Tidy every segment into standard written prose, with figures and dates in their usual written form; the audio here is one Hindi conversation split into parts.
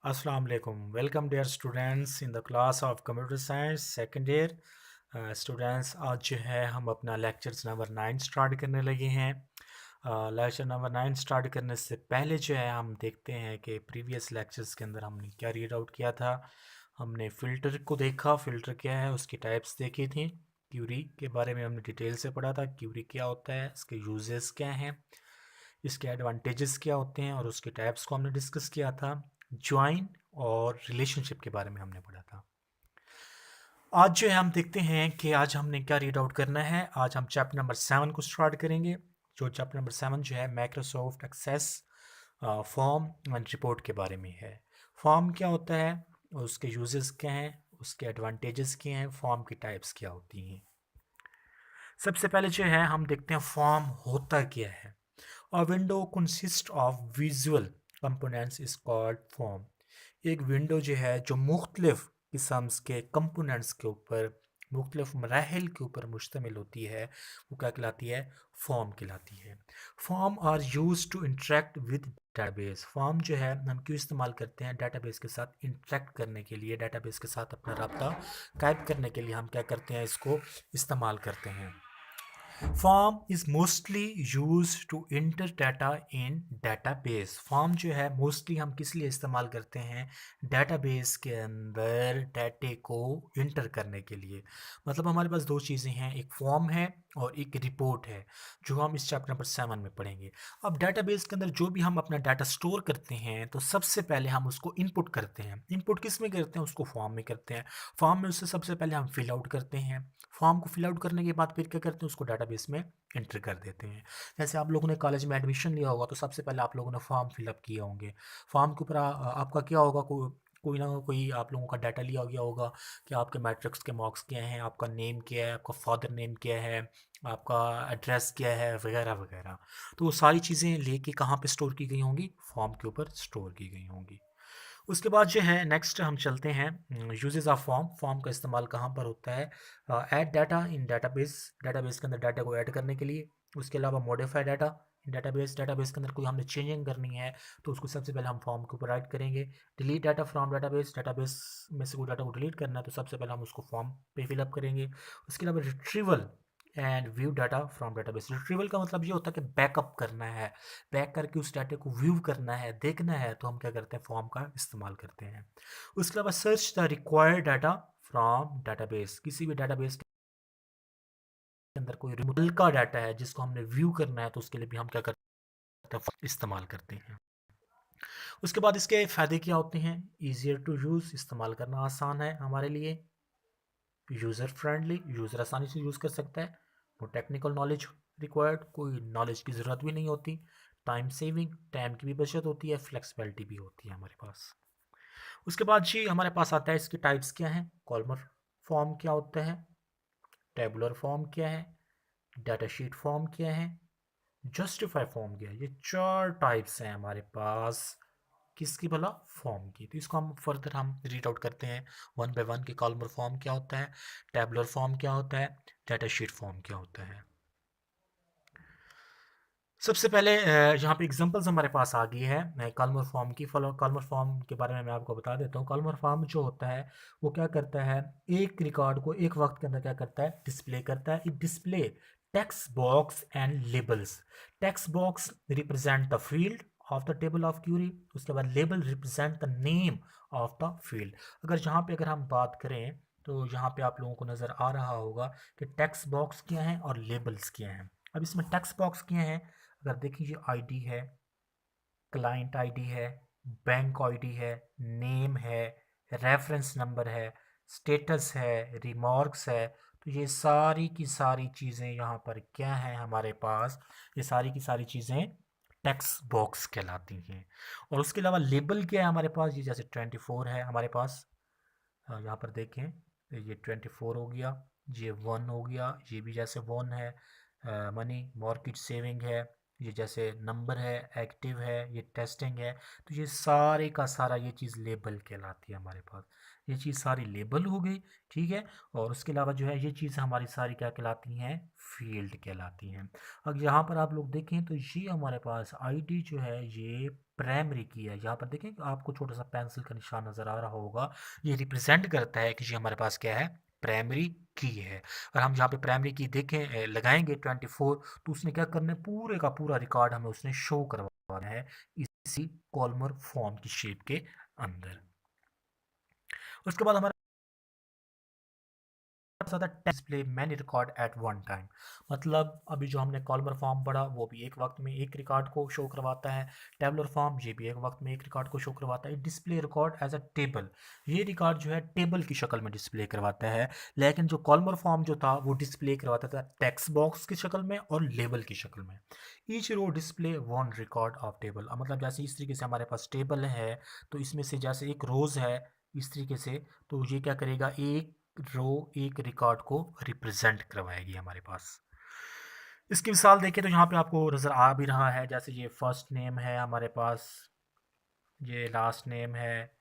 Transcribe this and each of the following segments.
Assalamu alaikum. Welcome dear students in the class of Computer Science second year. Students आज जो है हम अपना लेक्चर्स नंबर 9 स्टार्ट करने लगे हैं। लेक्चर नंबर 9 स्टार्ट करने से पहले जो है हम देखते हैं कि प्रीवियस लेक्चर्स के अंदर हमने क्या रीड आउट किया था। हमने फ़िल्टर को देखा, फ़िल्टर क्या है, उसकी टाइप्स देखी थी। क्यूरी के बारे में हमने डिटेल से पढ़ा था, क्यूरी क्या होता है, इसके यूजेस क्या हैं, इसके एडवांटेजेस क्या होते हैं और उसके टाइप्स को हमने डिस्कस किया था। ज्वाइन और रिलेशनशिप के बारे में हमने पढ़ा था। आज जो है हम देखते हैं कि आज हमने क्या रीड आउट करना है। आज हम चैप्टर नंबर 7 को स्टार्ट करेंगे। जो चैप्टर नंबर 7 जो है Microsoft Access form and report के बारे में है। फॉर्म क्या होता है, उसके यूजेस क्या हैं, उसके एडवांटेजेस क्या हैं, फॉर्म की टाइप्स क्या होती हैं। सबसे पहले जो है हम देखते हैं फॉर्म होता क्या है। अ window consist of visual components is called form. एक विंडो जो है जो मुख्तलिफ किस्म के कंपोनेंट्स के ऊपर, मुख्तलिफ मराहल के ऊपर मुश्तमिल होती है, वो क्या कहलाती है, फॉर्म कहलाती है। Form are use to interact with database. Form जो है हम क्यों इस्तेमाल करते हैं, डेटाबेस के साथ इंटरेक्ट करने के लिए, डेटाबेस के साथ अपना रब्ता कायम करने के लिए हम क्या करते हैं, इसको इस्तेमाल करते हैं। Form is mostly use to enter data in database. Form जो है मोस्टली हम किस लिए इस्तेमाल करते हैं, डाटाबेस के अंदर डाटे को इंटर करने के लिए। मतलब हमारे पास दो चीज़ें हैं, एक फॉर्म है और एक रिपोर्ट है, जो हम इस चैप्टर नंबर 7 में पढ़ेंगे। अब डाटाबेस के अंदर जो भी हम अपना डाटा स्टोर करते हैं तो सबसे पहले हम उसको इनपुट करते हैं। इनपुट किस में करते हैं, उसको फॉर्म में करते हैं। फॉर्म में उससे सबसे पहले हम फिल आउट करते हैं। फॉर्म को फिल आउट करने के बाद फिर क्या करते हैं, उसको डाटाबेस में एंटर कर देते हैं। जैसे आप लोगों ने कॉलेज में एडमिशन लिया होगा तो सबसे पहले आप लोगों ने फॉर्म फिलअप किए होंगे। फॉर्म के ऊपर आपका क्या होगा, कोई ना कोई आप लोगों का डाटा लिया गया होगा कि आपके मैट्रिक्स के मार्क्स क्या हैं, आपका नेम क्या है, आपका फादर नेम क्या है, आपका एड्रेस क्या है, वगैरह वगैरह। तो वो सारी चीज़ें लेके कहाँ पे स्टोर की गई होंगी, फॉर्म के ऊपर स्टोर की गई होंगी। उसके बाद जो है नेक्स्ट हम चलते हैं यूजेस ऑफ फॉर्म। फॉर्म का इस्तेमाल कहाँ पर होता है, add data in database. Database के अंदर डाटा को ऐड करने के लिए। उसके अलावा modify data in database. Database के अंदर कोई हमने चेंजिंग करनी है तो उसको सबसे पहले हम फॉर्म के ऊपर ऐड करेंगे। Delete data from database. Database में से कोई डाटा को डिलीट करना है तो सबसे पहले हम उसको फॉर्म पे फिलअप करेंगे। उसके अलावा retrieval and view data from database. Retrieval का मतलब ये होता है कि बैकअप करना है, बैक करके उस डाटा को व्यू करना है, देखना है, तो हम क्या करते हैं, फॉर्म का इस्तेमाल करते हैं। उसके अलावा search the required data from database. किसी भी डाटाबेस के अंदर कोई रिमूवल का डाटा है जिसको हमने व्यू करना है तो उसके लिए भी हम क्या करते हैं, इस्तेमाल करते हैं। उसके बाद इसके फ़ायदे क्या होते हैं, ईजियर टू यूज़, इस्तेमाल करना आसान है हमारे लिए। यूज़र फ्रेंडली, यूज़र आसानी से यूज़ कर सकता है। नो टेक्निकल नॉलेज रिक्वायर्ड, कोई नॉलेज की ज़रूरत भी नहीं होती। टाइम सेविंग, टाइम की भी बचत होती है, फ्लेक्सिबिलिटी भी होती है हमारे पास। उसके बाद जी हमारे पास आता है इसकी टाइप्स क्या हैं। कॉलमर फॉर्म क्या होता है, टेबुलर फॉर्म क्या है, डाटा शीट फॉर्म क्या है, जस्टिफाई फॉर्म क्या है। ये चार टाइप्स हैं हमारे पास किसकी भला, फॉर्म की। तो इसको हम फर्दर हम रीड आउट करते हैं वन बाय वन कि कॉलमर फॉर्म क्या होता है, टेबुलर फॉर्म क्या होता है, डाटा शीट फॉर्म क्या होता है। सबसे पहले यहाँ पे एग्जांपल्स हमारे पास आ गई है कॉलमर फॉर्म की। फॉलो कॉलमर फॉर्म के बारे में मैं आपको बता देता हूँ। कॉलमर फॉर्म जो होता है वो क्या करता है, एक रिकॉर्ड को एक वक्त के अंदर क्या करता है, डिस्प्ले करता है। It display text box and labels. Text box represent the field of the table of query. उसके बाद label represent the name of the field. अगर यहाँ पे अगर हम बात करें तो यहाँ पे आप लोगों को नज़र आ रहा होगा कि टेक्स्ट बॉक्स क्या है और लेबल्स क्या हैं। अब इसमें टेक्स्ट बॉक्स क्या है, अगर देखिए ये आईडी है, क्लाइंट आईडी है, बैंक आईडी है, नेम है, रेफरेंस नंबर है, स्टेटस है, रिमार्क्स है। तो ये सारी की सारी चीज़ें यहाँ पर क्या है हमारे पास, ये सारी की सारी चीज़ें टेक्स्ट बॉक्स कहलाती हैं। और उसके अलावा लेबल क्या है हमारे पास, ये जैसे 24 है हमारे पास, यहाँ पर देखें तो ये 24 हो गया, ये 1 हो गया, ये भी जैसे 1 है। मनी मॉर्गेज सेविंग है, ये जैसे नंबर है, एक्टिव है, ये टेस्टिंग है। तो ये सारे का सारा ये चीज़ लेबल कहलाती है हमारे पास। ये चीज़ सारी लेबल हो गई, ठीक है। और उसके अलावा जो है ये चीज़ हमारी सारी क्या कहलाती हैं, फील्ड कहलाती हैं। अब यहाँ पर आप लोग देखें तो ये हमारे पास आईडी जो है ये प्राइमरी की है। यहाँ पर देखें आपको छोटा सा पेंसिल का निशान नज़र आ रहा होगा, ये रिप्रेजेंट करता है कि ये हमारे पास क्या है, प्राइमरी की है। और हम यहाँ पे प्राइमरी की देखें लगाएंगे 24, तो उसने क्या करना है, पूरे का पूरा रिकॉर्ड हमें उसने शो करवाना है इसी कॉलमर फॉर्म की शेप के अंदर। उसके बाद हमारे ज़्यादा display many record at one time, मतलब अभी जो हमने कॉलमर फॉर्म पढ़ा वो भी एक वक्त में एक रिकॉर्ड को शो करवाता है। टेबलर फॉर्म ये भी एक वक्त में एक रिकॉर्ड को शो करवाता है। Display record as a table, ये रिकॉर्ड जो है टेबल की शक्ल में डिस्प्ले करवाता है। लेकिन जो कॉलमर फॉर्म जो था वो डिस्प्ले करवाता था टेक्स्ट बॉक्स की शक्ल में और लेबल की शक्ल में। Each row display one record of table, मतलब जैसे इस तरीके से हमारे पास टेबल है, तो इसमें से जैसे एक रोज़ है इस तरीके से, तो ये क्या करेगा, एक रो एक रिकॉर्ड को रिप्रेजेंट करवाएगी हमारे पास। इसकी मिसाल देखें तो यहाँ पे आपको नज़र आ भी रहा है, जैसे ये फर्स्ट नेम है हमारे पास, ये लास्ट नेम है,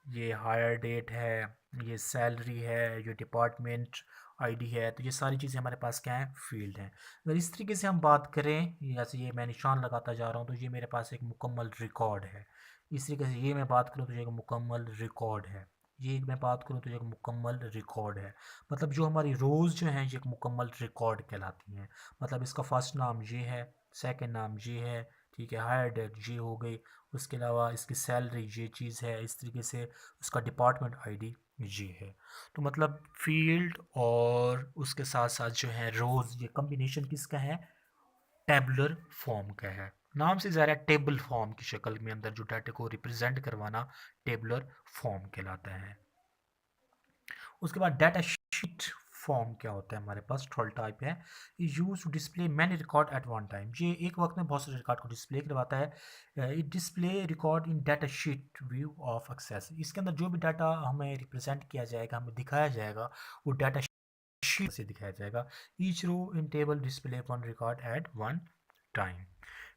ये हायर डेट है, ये सैलरी है, ये डिपार्टमेंट आईडी है। तो ये सारी चीज़ें हमारे पास क्या है, फील्ड हैं। अगर इस तरीके से हम बात करें, जैसे ये मैं निशान लगाता जा रहा हूँ, तो ये मेरे पास एक मुकम्मल रिकॉर्ड है। इस तरीके से ये मैं बात करूँ तो ये एक मुकम्मल रिकॉर्ड है, ये मैं बात करूँ तो ये एक मुकम्मल रिकॉर्ड है। मतलब जो हमारी रोज़ जो हैं ये एक मुकम्मल रिकॉर्ड कहलाती हैं। मतलब इसका फर्स्ट नाम ये है, सेकंड नाम ये है, ठीक है, हायर डेट ये हो गई, उसके अलावा इसकी सैलरी ये चीज़ है, इस तरीके से उसका डिपार्टमेंट आईडी ये है। तो मतलब फील्ड और उसके साथ साथ जो है रोज़, ये कम्बिनेशन किसका है, टेबुलर फॉर्म का है। नाम से ज़ाहिर है टेबल फॉर्म की शक्ल में अंदर जो डाटा को रिप्रेजेंट करवाना टेबुलर फॉर्म कहलाता है। उसके बाद डाटा शीट फॉर्म क्या होता है, हमारे पास 12 टाइप है। Use to display many record at one time, ये एक वक्त में बहुत सारे रिकॉर्ड को डिस्प्ले करवाता है। It display record in data sheet view of Access, इसके अंदर जो भी डाटा हमें रिप्रेजेंट किया जाएगा, हमें दिखाया जाएगा, वो डाटा शीट से दिखाया जाएगा। Each row in table display one record at one time.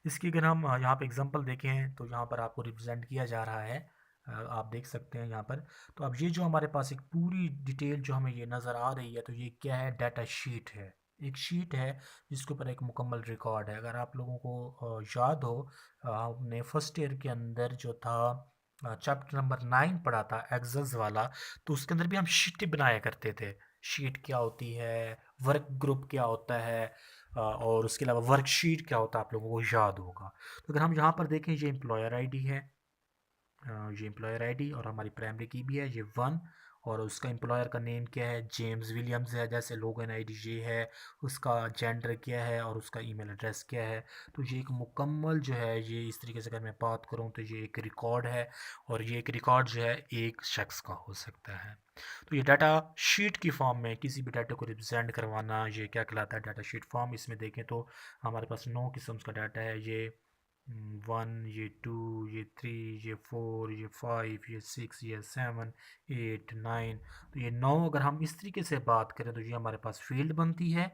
इसकी अगर हम यहाँ पे एग्जांपल देखें तो यहाँ पर आपको रिप्रेजेंट किया जा रहा है, आप देख सकते हैं यहाँ पर। तो अब ये जो हमारे पास एक पूरी डिटेल जो हमें ये नज़र आ रही है, तो ये क्या है, डाटा शीट है, एक शीट है जिसके ऊपर एक मुकम्मल रिकॉर्ड है। अगर आप लोगों को याद हो, हमने फर्स्ट ईयर के अंदर जो था चैप्टर नंबर 9 पढ़ा था एग्जल्स वाला, तो उसके अंदर भी हम शीटें बनाया करते थे। शीट क्या होती है, वर्क ग्रुप क्या होता है, और उसके अलावा वर्कशीट क्या होता है, आप लोगों को याद होगा। तो अगर हम यहाँ पर देखें, ये एम्प्लॉयर आईडी है, ये एम्प्लॉयर आईडी, और हमारी प्राइमरी की भी है ये 1, और उसका एम्प्लॉयर का नेम क्या है, जेम्स विलियम्स है, जैसे लोगन आईडी ये है, उसका जेंडर क्या है और उसका ईमेल एड्रेस क्या है। तो ये एक मुकम्मल जो है, ये इस तरीके से अगर मैं बात करूँ तो ये एक रिकॉर्ड है, और ये एक रिकॉर्ड जो है एक शख्स का हो सकता है। तो ये डाटा शीट की फॉर्म में किसी भी डाटा को रिप्रेजेंट करवाना, ये क्या कहलाता है, डाटा शीट फॉर्म। इसमें देखें तो हमारे पास 9 किस्म का डाटा है, ये 1, ये 2, ये 3, ये 4, ये 5, ये 6, ये 7, 8, 9। तो ये 9 अगर हम इस तरीके से बात करें तो ये हमारे पास फील्ड बनती है।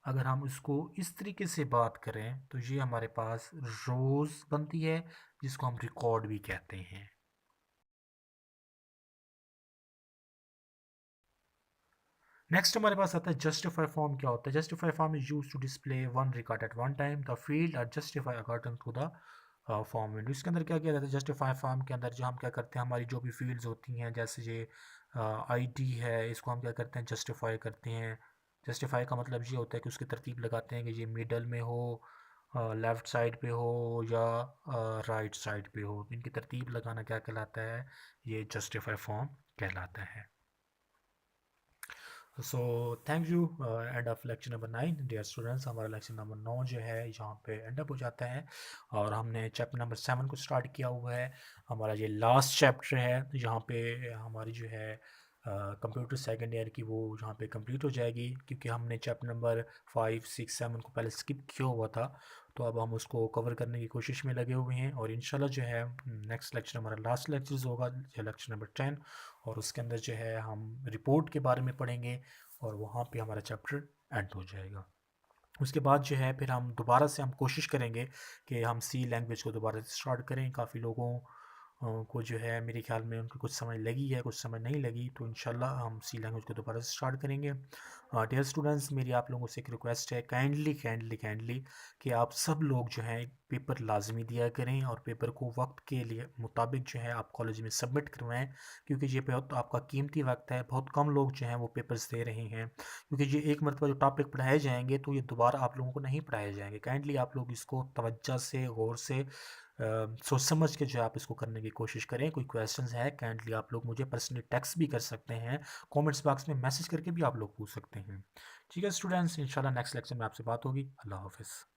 अगर हम इसको इस तरीके से बात करें तो ये हमारे पास रोज़ बनती है, जिसको हम रिकॉर्ड भी कहते हैं। नेक्स्ट हमारे पास आता है जस्टिफाई फॉर्म। क्या होता है, justify form is use to display one record at one time, the field are justify according to the form window. इसके अंदर क्या किया जाता है, जस्टिफाई फॉर्म के अंदर जो हम क्या करते हैं, हमारी जो भी फील्ड्स होती हैं, जैसे ये आईडी है, इसको हम क्या करते हैं, जस्टिफाई करते हैं। जस्टिफाई का मतलब ये होता है कि उसकी तरतीब लगाते हैं कि ये मिडल में हो, लेफ़्ट साइड पे हो, या राइट साइड पे हो। इनकी तरतीब लगाना क्या कहलाता है, ये जस्टिफाई फॉर्म कहलाता है। So thank you. End of lecture number 9 dear students, हमारा लेक्चर नंबर 9 जो है यहाँ पे एंड अप हो जाता है, और हमने चैप्टर नंबर 7 को स्टार्ट किया हुआ है। हमारा ये लास्ट चैप्टर है, यहाँ पे हमारी जो है कंप्यूटर सेकेंड ईयर की वो यहाँ पे कंप्लीट हो जाएगी, क्योंकि हमने चैप्टर नंबर 5, 6, 7 को पहले स्किप किया हुआ था। तो अब हम उसको कवर करने की कोशिश में लगे हुए हैं, और इंशाल्लाह जो है नेक्स्ट लेक्चर हमारा लास्ट लेक्चर होगा, ये लेक्चर नंबर 10, और उसके अंदर जो है हम रिपोर्ट के बारे में पढ़ेंगे, और वहाँ पे हमारा चैप्टर एंड हो जाएगा। उसके बाद जो है फिर हम दोबारा से हम कोशिश करेंगे कि हम सी लैंग्वेज को दोबारा से स्टार्ट करें। काफ़ी लोगों को जो है मेरे ख्याल में उनको कुछ समझ लगी है, कुछ समझ नहीं लगी, तो इंशाल्लाह हम सी लैंग्वेज को दोबारा से स्टार्ट करेंगे। डियर स्टूडेंट्स, मेरी आप लोगों से एक रिक्वेस्ट है, काइंडली काइंडली काइंडली कि आप सब लोग जो हैं पेपर लाजमी दिया करें और पेपर को वक्त के लिए मुताबिक जो है आप कॉलेज में सबमिट करवाएं, क्योंकि ये बहुत आपका कीमती वक्त है। बहुत कम लोग जो हैं वो पेपर्स दे रहे हैं, क्योंकि ये एक मरतबा जो टॉपिक पढ़ाए जाएंगे तो ये दोबारा आप लोगों को नहीं पढ़ाए जाएंगे। काइंडली आप लोग इसको तवज्जो से, गौर से, सोच समझ के जो है आप इसको करने की कोशिश करें। कोई क्वेश्चंस है काइंडली आप लोग मुझे पर्सनली टेक्स्ट भी कर सकते हैं, कमेंट्स बॉक्स में मैसेज करके भी आप लोग पूछ सकते हैं। ठीक है स्टूडेंट्स, इंशाल्लाह नेक्स्ट लेक्चर में आपसे बात होगी। अल्लाह हाफिज़।